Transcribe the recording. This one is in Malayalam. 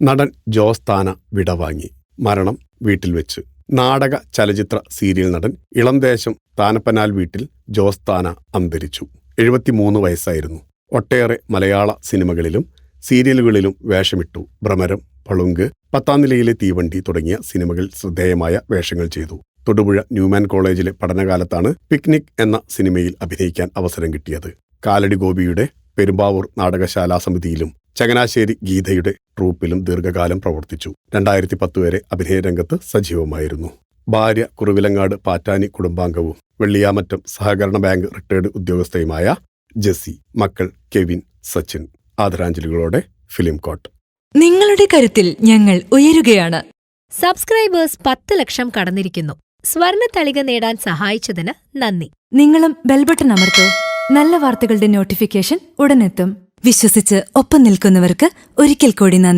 നടൻ ജോസ് താന വിടവാങ്ങി. മരണം വീട്ടിൽ വെച്ച്. നാടക, ചലച്ചിത്ര, സീരിയൽ നടൻ ഇളംദേശം താനപ്പനാൽ വീട്ടിൽ ജോസ് താന അന്തരിച്ചു. 73 വയസ്സായിരുന്നു. ഒട്ടേറെ മലയാള സിനിമകളിലും സീരിയലുകളിലും വേഷമിട്ടു. ഭ്രമരം, പളുങ്ക്, 10-ാം നിലയിലെ തീവണ്ടി തുടങ്ങിയ സിനിമകൾ ശ്രദ്ധേയമായ വേഷങ്ങൾ ചെയ്തു. തൊടുപുഴ ന്യൂമാൻ കോളേജിലെ പഠനകാലത്താണ് പിക്നിക് എന്ന സിനിമയിൽ അഭിനയിക്കാൻ അവസരം കിട്ടിയത്. കാലടി ഗോപിയുടെ പെരുമ്പാവൂർ നാടകശാലാ സമിതിയിലും ചങ്ങനാശ്ശേരി ഗീതയുടെ ട്രൂപ്പിലും ദീർഘകാലം പ്രവർത്തിച്ചു. 2010 വരെ അഭിനയരംഗത്ത് സജീവമായിരുന്നു. ഭാര്യ കുറുവിലങ്ങാട് പാറ്റാനി കുടുംബാംഗവും വെള്ളിയാമറ്റം സഹകരണ ബാങ്ക് റിട്ടയർഡ് ഉദ്യോഗസ്ഥയുമായ ജെസ്സി. മക്കൾ കെവിൻ, സച്ചിൻ. ആദരാഞ്ജലികളോടെ ഫിലിം കോട്ട്. നിങ്ങളുടെ കരുത്തിൽ ഞങ്ങൾ ഉയരുകയാണ്. സബ്സ്ക്രൈബേഴ്സ് 10 ലക്ഷം കടന്നിരിക്കുന്നു. സ്വർണ തളിക നേടാൻ സഹായിച്ചതിന് നന്ദി. നിങ്ങളും ബെൽബട്ടൺ അമർത്തോ. നല്ല വാർത്തകളുടെ നോട്ടിഫിക്കേഷൻ ഉടനെത്തും. വിശ്വസിച്ച് ഒപ്പം നിൽക്കുന്നവർക്ക് ഒരിക്കൽ കൂടി നന്ദി.